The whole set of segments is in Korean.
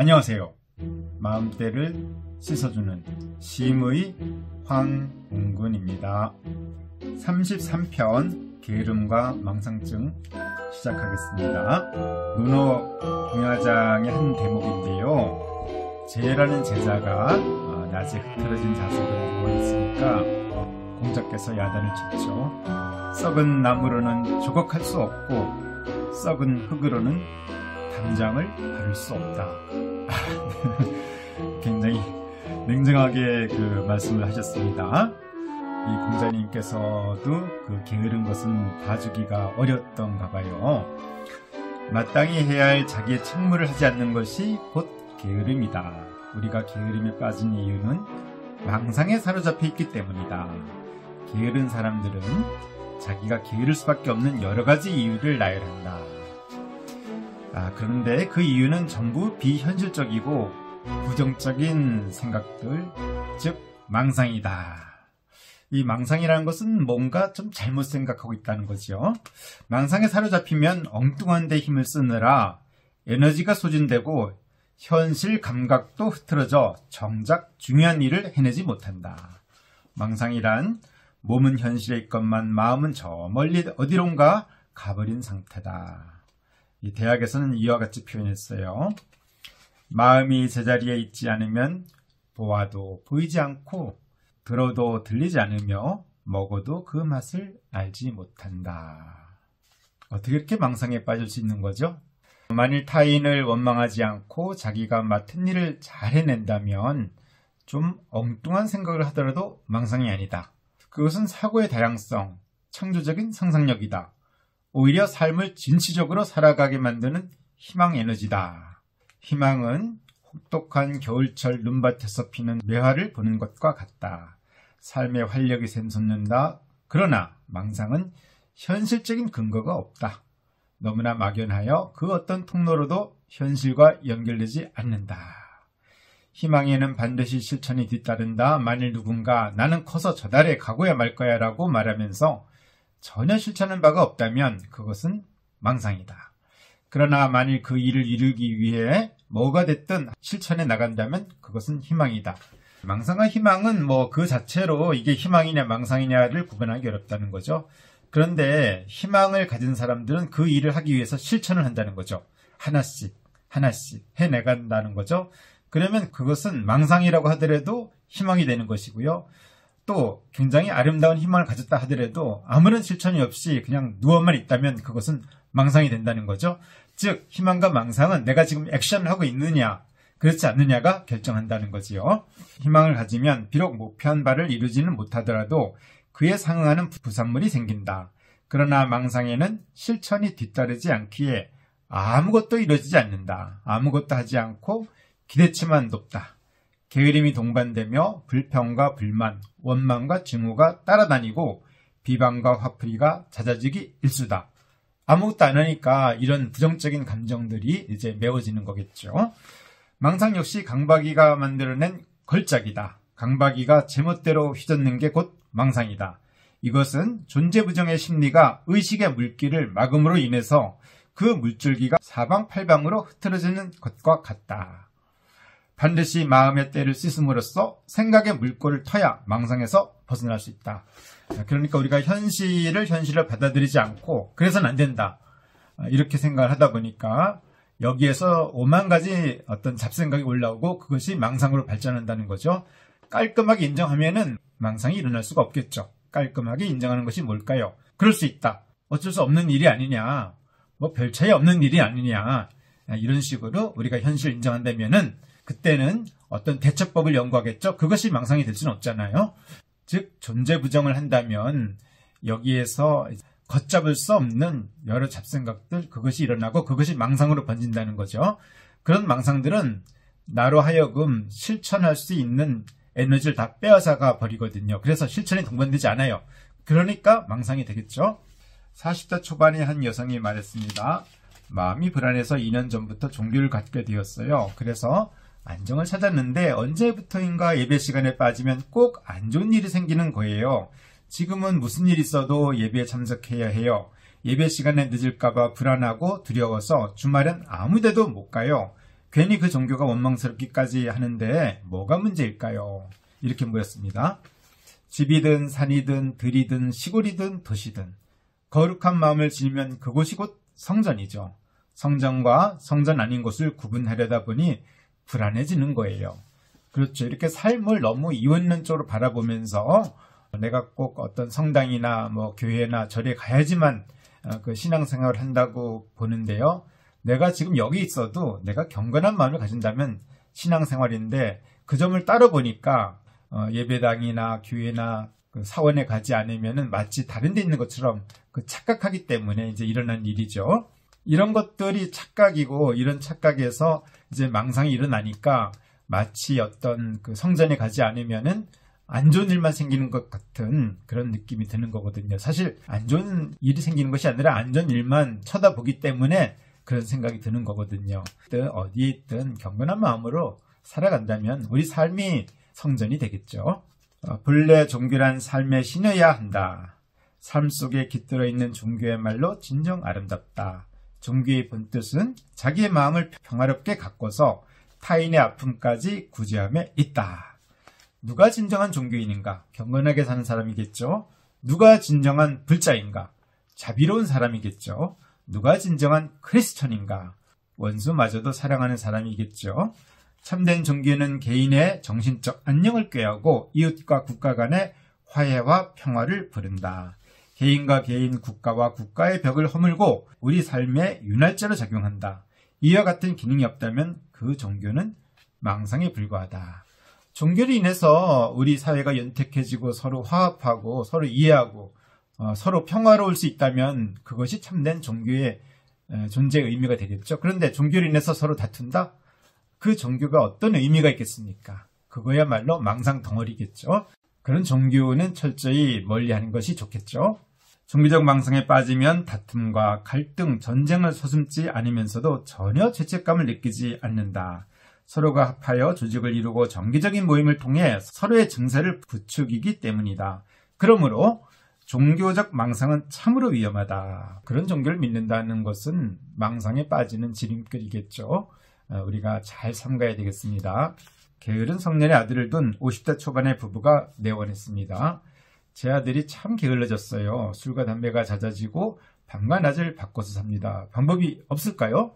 안녕하세요. 마음때를 씻어주는 심의 황웅군입니다. 33편 게으름과 망상증 시작하겠습니다. 문호 공야장의 한 대목인데요. 제라는 제자가 낮에 흐트러진 자석을 누워있으니까 공자께서 야단을 쳤죠. 썩은 나무로는 조각할 수 없고 썩은 흙으로는 담장을 바를 수 없다. 굉장히 냉정하게 그 말씀을 하셨습니다. 이 공자님께서도 그 게으른 것은 봐주기가 어렵던가 봐요. 마땅히 해야 할 자기의 책무를 하지 않는 것이 곧 게으름이다. 우리가 게으름에 빠진 이유는 망상에 사로잡혀 있기 때문이다. 게으른 사람들은 자기가 게으를 수밖에 없는 여러 가지 이유를 나열한다. 그런데 그 이유는 전부 비현실적이고 부정적인 생각들, 즉 망상이다. 이 망상이라는 것은 뭔가 좀 잘못 생각하고 있다는 거죠. 망상에 사로잡히면 엉뚱한 데 힘을 쓰느라 에너지가 소진되고 현실 감각도 흐트러져 정작 중요한 일을 해내지 못한다. 망상이란 몸은 현실에 있건만 마음은 저 멀리 어디론가 가버린 상태다. 이 대학에서는 이와 같이 표현했어요. 마음이 제자리에 있지 않으면 보아도 보이지 않고 들어도 들리지 않으며 먹어도 그 맛을 알지 못한다. 어떻게 이렇게 망상에 빠질 수 있는 거죠? 만일 타인을 원망하지 않고 자기가 맡은 일을 잘 해낸다면 좀 엉뚱한 생각을 하더라도 망상이 아니다. 그것은 사고의 다양성, 창조적인 상상력이다. 오히려 삶을 진취적으로 살아가게 만드는 희망 에너지다. 희망은 혹독한 겨울철 눈밭에서 피는 매화를 보는 것과 같다. 삶의 활력이 샘솟는다. 그러나 망상은 현실적인 근거가 없다. 너무나 막연하여 그 어떤 통로로도 현실과 연결되지 않는다. 희망에는 반드시 실천이 뒤따른다. 만일 누군가 나는 커서 저 달에 가고야 말 거야 라고 말하면서 전혀 실천한 바가 없다면 그것은 망상이다. 그러나 만일 그 일을 이루기 위해 뭐가 됐든 실천해 나간다면 그것은 희망이다. 망상과 희망은 그 자체로 이게 희망이냐 망상이냐를 구분하기 어렵다는 거죠. 그런데 희망을 가진 사람들은 그 일을 하기 위해서 실천을 한다는 거죠. 하나씩 해내간다는 거죠. 그러면 그것은 망상이라고 하더라도 희망이 되는 것이고요. 또 굉장히 아름다운 희망을 가졌다 하더라도 아무런 실천이 없이 그냥 누워만 있다면 그것은 망상이 된다는 거죠. 즉 희망과 망상은 내가 지금 액션을 하고 있느냐 그렇지 않느냐가 결정한다는 거지요. 희망을 가지면 비록 목표한 바를 이루지는 못하더라도 그에 상응하는 부산물이 생긴다. 그러나 망상에는 실천이 뒤따르지 않기에 아무것도 이루어지지 않는다. 아무것도 하지 않고 기대치만 높다. 게으름이 동반되며 불평과 불만, 원망과 증오가 따라다니고 비방과 화풀이가 잦아지기 일쑤다. 아무것도 안 하니까 이런 부정적인 감정들이 이제 메워지는 거겠죠. 망상 역시 강박이가 만들어낸 걸작이다. 강박이가 제멋대로 휘젓는 게 곧 망상이다. 이것은 존재부정의 심리가 의식의 물기를 막음으로 인해서 그 물줄기가 사방팔방으로 흐트러지는 것과 같다. 반드시 마음의 때를 씻음으로써 생각의 물꼬를 터야 망상에서 벗어날 수 있다. 그러니까 우리가 현실을 받아들이지 않고 그래서는 안 된다. 이렇게 생각을 하다 보니까 여기에서 오만 가지 어떤 잡생각이 올라오고 그것이 망상으로 발전한다는 거죠. 깔끔하게 인정하면은 망상이 일어날 수가 없겠죠. 깔끔하게 인정하는 것이 뭘까요? 그럴 수 있다. 어쩔 수 없는 일이 아니냐. 별 차이 없는 일이 아니냐. 이런 식으로 우리가 현실을 인정한다면은 그때는 어떤 대처법을 연구하겠죠. 그것이 망상이 될 수는 없잖아요. 즉 존재 부정을 한다면 여기에서 걷잡을 수 없는 여러 잡생각들 그것이 일어나고 그것이 망상으로 번진다는 거죠. 그런 망상들은 나로 하여금 실천할 수 있는 에너지를 다 빼앗아가 버리거든요. 그래서 실천이 동반되지 않아요. 그러니까 망상이 되겠죠. 40대 초반의 한 여성이 말했습니다. 마음이 불안해서 2년 전부터 종교를 갖게 되었어요. 그래서 안정을 찾았는데 언제부터인가 예배 시간에 빠지면 꼭 안 좋은 일이 생기는 거예요. 지금은 무슨 일 있어도 예배에 참석해야 해요. 예배 시간에 늦을까봐 불안하고 두려워서 주말엔 아무 데도 못 가요. 괜히 그 종교가 원망스럽기까지 하는데 뭐가 문제일까요? 이렇게 물었습니다. 집이든 산이든 들이든 시골이든 도시든 거룩한 마음을 지니면 그곳이 곧 성전이죠. 성전과 성전 아닌 곳을 구분하려다 보니 불안해지는 거예요. 그렇죠. 이렇게 삶을 너무 이원론적으로 바라보면서 내가 꼭 어떤 성당이나 뭐 교회나 절에 가야지만 그 신앙생활을 한다고 보는데요. 내가 지금 여기 있어도 내가 경건한 마음을 가진다면 신앙생활인데 그 점을 따로 보니까 예배당이나 교회나 그 사원에 가지 않으면은 마치 다른 데 있는 것처럼 그 착각하기 때문에 이제 일어난 일이죠. 이런 것들이 착각이고 이런 착각에서 이제 망상이 일어나니까 마치 어떤 그 성전에 가지 않으면은 안 좋은 일만 생기는 것 같은 그런 느낌이 드는 거거든요. 사실 안 좋은 일이 생기는 것이 아니라 안 좋은 일만 쳐다보기 때문에 그런 생각이 드는 거거든요. 어디에 있든 경건한 마음으로 살아간다면 우리 삶이 성전이 되겠죠. 본래 종교란 삶에 신어야 한다. 삶 속에 깃들어 있는 종교의말로 진정 아름답다. 종교의 본뜻은 자기의 마음을 평화롭게 가꿔서 타인의 아픔까지 구제함에 있다. 누가 진정한 종교인인가? 경건하게 사는 사람이겠죠. 누가 진정한 불자인가? 자비로운 사람이겠죠. 누가 진정한 크리스천인가? 원수마저도 사랑하는 사람이겠죠. 참된 종교는 개인의 정신적 안녕을 꾀하고 이웃과 국가 간의 화해와 평화를 부른다. 개인과 개인, 국가와 국가의 벽을 허물고 우리 삶에 윤활제로 작용한다. 이와 같은 기능이 없다면 그 종교는 망상에 불과하다. 종교로 인해서 우리 사회가 연택해지고 서로 화합하고 서로 이해하고 서로 평화로울 수 있다면 그것이 참된 종교의 존재의 의미가 되겠죠. 그런데 종교로 인해서 서로 다툰다? 그 종교가 어떤 의미가 있겠습니까? 그거야말로 망상 덩어리겠죠. 그런 종교는 철저히 멀리하는 것이 좋겠죠. 종교적 망상에 빠지면 다툼과 갈등, 전쟁을 서슴지 않으면서도 전혀 죄책감을 느끼지 않는다. 서로가 합하여 조직을 이루고 정기적인 모임을 통해 서로의 증세를 부추기기 때문이다. 그러므로 종교적 망상은 참으로 위험하다. 그런 종교를 믿는다는 것은 망상에 빠지는 지름길이겠죠. 우리가 잘 삼가야 되겠습니다. 게으른 성년의 아들을 둔 50대 초반의 부부가 내원했습니다. 제 아들이 참 게을러졌어요. 술과 담배가 잦아지고 밤과 낮을 바꿔서 삽니다. 방법이 없을까요?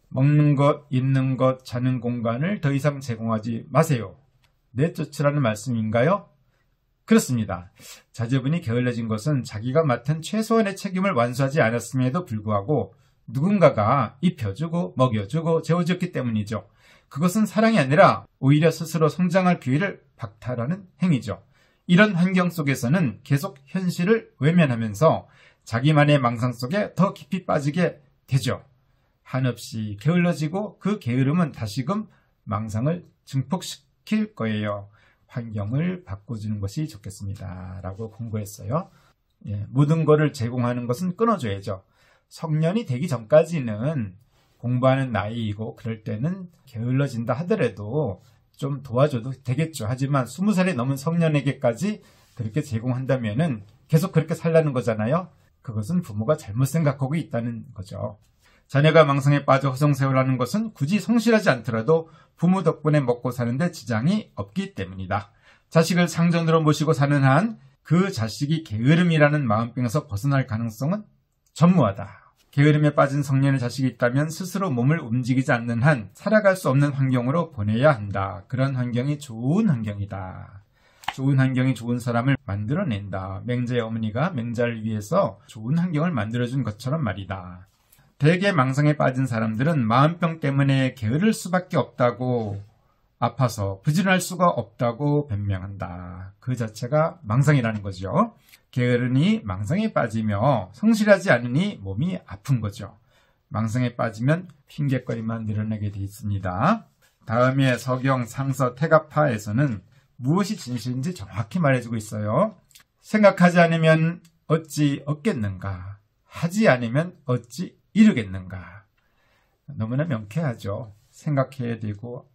먹는 것, 입는 것, 자는 공간을 더 이상 제공하지 마세요. 내쫓으라는 말씀인가요? 그렇습니다. 자제분이 게을러진 것은 자기가 맡은 최소한의 책임을 완수하지 않았음에도 불구하고 누군가가 입혀주고 먹여주고 재워줬기 때문이죠. 그것은 사랑이 아니라 오히려 스스로 성장할 기회를 박탈하는 행위죠. 이런 환경 속에서는 계속 현실을 외면하면서 자기만의 망상 속에 더 깊이 빠지게 되죠. 한없이 게을러지고 그 게으름은 다시금 망상을 증폭시킬 거예요. 환경을 바꿔주는 것이 좋겠습니다. 라고 공고했어요. 모든 것을 제공하는 것은 끊어줘야죠. 성년이 되기 전까지는 공부하는 나이이고 그럴 때는 게을러진다 하더라도 좀 도와줘도 되겠죠. 하지만 20살이 넘은 성년에게까지 그렇게 제공한다면은 계속 그렇게 살라는 거잖아요. 그것은 부모가 잘못 생각하고 있다는 거죠. 자녀가 망상에 빠져 허송세월하는 것은 굳이 성실하지 않더라도 부모 덕분에 먹고 사는데 지장이 없기 때문이다. 자식을 상전으로 모시고 사는 한 그 자식이 게으름이라는 마음병에서 벗어날 가능성은 전무하다. 게으름에 빠진 성년의 자식이 있다면 스스로 몸을 움직이지 않는 한 살아갈 수 없는 환경으로 보내야 한다. 그런 환경이 좋은 환경이다. 좋은 환경이 좋은 사람을 만들어낸다. 맹자의 어머니가 맹자를 위해서 좋은 환경을 만들어준 것처럼 말이다. 대개 망상에 빠진 사람들은 마음병 때문에 게으를 수밖에 없다고 아파서 부지런할 수가 없다고 변명한다. 그 자체가 망상이라는 거죠. 게으르니 망상에 빠지며 성실하지 않으니 몸이 아픈 거죠. 망상에 빠지면 핑계거리만 늘어나게 돼 있습니다. 다음에 서경, 상서, 태가파에서는 무엇이 진실인지 정확히 말해주고 있어요. 생각하지 않으면 어찌 얻겠는가? 하지 않으면 어찌 이루겠는가? 너무나 명쾌하죠. 생각해야 되고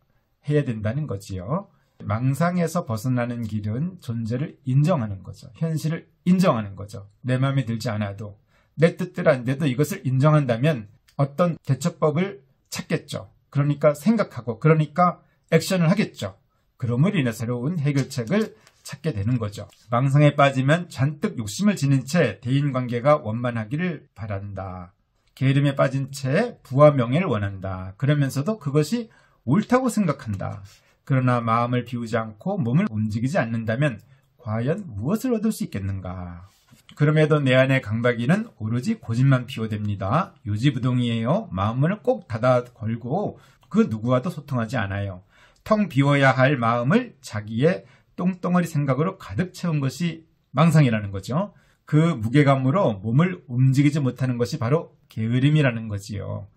해야 된다는 거지요. 망상에서 벗어나는 길은 존재를 인정하는 거죠. 현실을 인정하는 거죠. 내 마음에 들지 않아도 내 뜻대로 안 돼도 이것을 인정한다면 어떤 대처법을 찾겠죠. 그러니까 생각하고, 그러니까 액션을 하겠죠. 그럼으로 인해 새로운 해결책을 찾게 되는 거죠. 망상에 빠지면 잔뜩 욕심을 지닌 채 대인관계가 원만하기를 바란다. 게으름에 빠진 채 부와 명예를 원한다. 그러면서도 그것이 옳다고 생각한다. 그러나 마음을 비우지 않고 몸을 움직이지 않는다면 과연 무엇을 얻을 수 있겠는가? 그럼에도 내 안의 강박이는 오로지 고집만 피워댑니다. 요지부동이에요. 마음문을 꼭 닫아 걸고 그 누구와도 소통하지 않아요. 텅 비워야 할 마음을 자기의 똥덩어리 생각으로 가득 채운 것이 망상이라는 거죠. 그 무게감으로 몸을 움직이지 못하는 것이 바로 게으름이라는 거지요.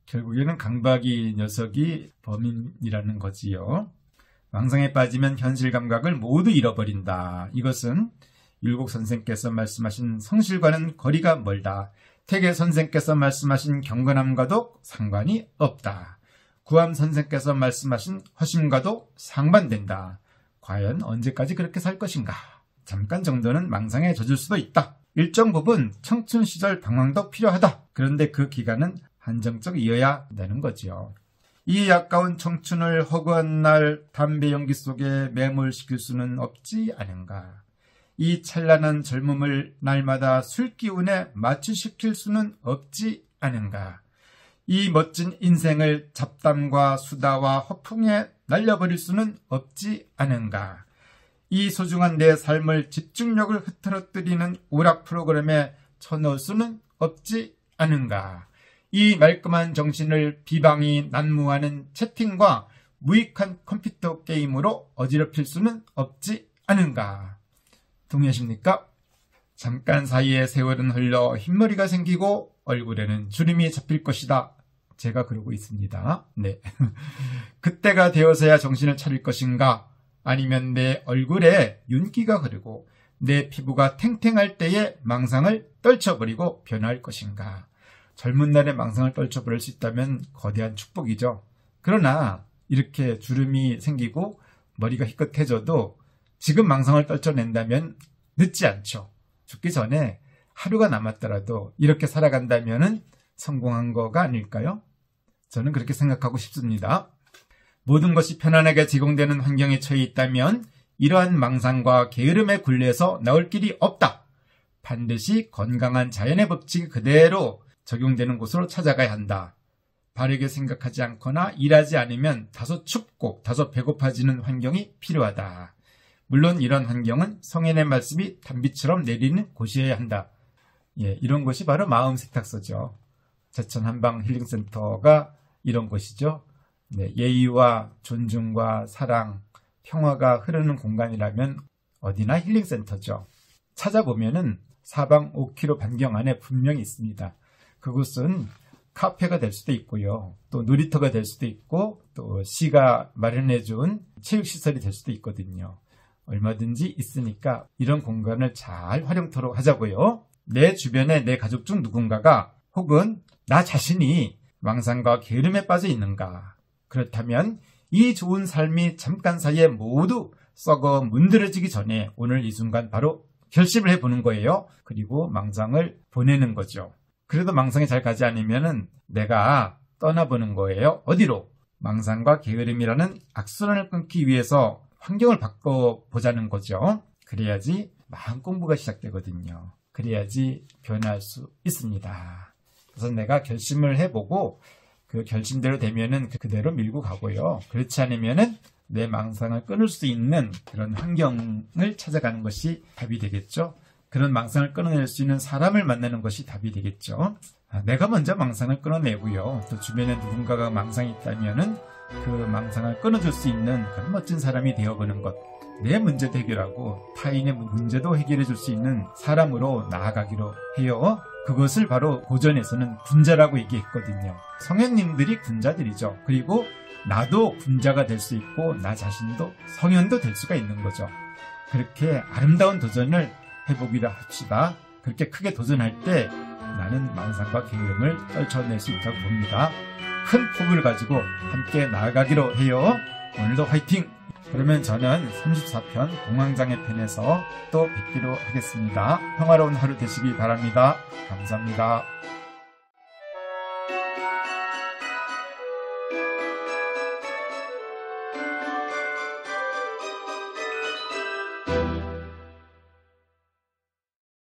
결국에는 강박이 녀석이 범인이라는 거지요. 망상에 빠지면 현실 감각을 모두 잃어버린다. 이것은 율곡 선생께서 말씀하신 성실과는 거리가 멀다. 태계 선생께서 말씀하신 경건함과도 상관이 없다. 구암 선생께서 말씀하신 허심과도 상반된다. 과연 언제까지 그렇게 살 것인가? 잠깐 정도는 망상에 젖을 수도 있다. 일정 부분 청춘 시절 방황도 필요하다. 그런데 그 기간은 한정적이어야 되는 거지요. 이 아까운 청춘을 허구한 날 담배 연기 속에 매몰시킬 수는 없지 않은가. 이 찬란한 젊음을 날마다 술기운에 마취시킬 수는 없지 않은가. 이 멋진 인생을 잡담과 수다와 허풍에 날려버릴 수는 없지 않은가. 이 소중한 내 삶을 집중력을 흐트러뜨리는 오락 프로그램에 쳐넣을 수는 없지 않은가. 이 말끔한 정신을 비방이 난무하는 채팅과 무익한 컴퓨터 게임으로 어지럽힐 수는 없지 않은가. 동의하십니까? 잠깐 사이에 세월은 흘러 흰머리가 생기고 얼굴에는 주름이 잡힐 것이다. 제가 그러고 있습니다. 네. 그때가 되어서야 정신을 차릴 것인가? 아니면 내 얼굴에 윤기가 흐르고 내 피부가 탱탱할 때에 망상을 떨쳐버리고 변할 것인가? 젊은 날에 망상을 떨쳐버릴 수 있다면 거대한 축복이죠. 그러나 이렇게 주름이 생기고 머리가 희끗해져도 지금 망상을 떨쳐낸다면 늦지 않죠. 죽기 전에 하루가 남았더라도 이렇게 살아간다면 성공한 거가 아닐까요? 저는 그렇게 생각하고 싶습니다. 모든 것이 편안하게 제공되는 환경에 처해 있다면 이러한 망상과 게으름의 굴레에서 나올 길이 없다. 반드시 건강한 자연의 법칙이 그대로 적용되는 곳으로 찾아가야 한다. 바르게 생각하지 않거나 일하지 않으면 다소 춥고 다소 배고파지는 환경이 필요하다. 물론 이런 환경은 성인의 말씀이 단비처럼 내리는 곳이어야 한다. 이런 것이 바로 마음 세탁소죠. 제천 한방 힐링센터가 이런 곳이죠. 예의와 존중과 사랑, 평화가 흐르는 공간이라면 어디나 힐링센터죠. 찾아보면은 사방 5km 반경 안에 분명히 있습니다. 그곳은 카페가 될 수도 있고요. 또 놀이터가 될 수도 있고 또 시가 마련해준 체육시설이 될 수도 있거든요. 얼마든지 있으니까 이런 공간을 잘 활용토록 하자고요. 내 주변에 내 가족 중 누군가가 혹은 나 자신이 망상과 게으름에 빠져 있는가? 그렇다면 이 좋은 삶이 잠깐 사이에 모두 썩어 문드러지기 전에 오늘 이 순간 바로 결심을 해보는 거예요. 그리고 망상을 보내는 거죠. 그래도 망상이 잘 가지 않으면 내가 떠나보는 거예요. 어디로? 망상과 게으름이라는 악순환을 끊기 위해서 환경을 바꿔보자는 거죠. 그래야지 마음 공부가 시작되거든요. 그래야지 변할 수 있습니다. 그래서 내가 결심을 해보고 그 결심대로 되면은 그대로 밀고 가고요. 그렇지 않으면은 내 망상을 끊을 수 있는 그런 환경을 찾아가는 것이 답이 되겠죠. 그런 망상을 끊어낼 수 있는 사람을 만나는 것이 답이 되겠죠. 내가 먼저 망상을 끊어내고요. 또 주변에 누군가가 망상이 있다면은 그 망상을 끊어줄 수 있는 그런 멋진 사람이 되어보는 것. 내 문제도 해결하고 타인의 문제도 해결해 줄 수 있는 사람으로 나아가기로 해요. 그것을 바로 고전에서는 군자라고 얘기했거든요. 성현님들이 군자들이죠. 그리고 나도 군자가 될 수 있고 나 자신도 성현도 될 수가 있는 거죠. 그렇게 아름다운 도전을 해보기로 합시다. 그렇게 크게 도전할 때 나는 망상과 게으름을 떨쳐낼 수 있다고 봅니다. 큰 포부를 가지고 함께 나아가기로 해요. 오늘도 화이팅! 그러면 저는 34편 공황장애 편에서 또 뵙기로 하겠습니다. 평화로운 하루 되시기 바랍니다. 감사합니다.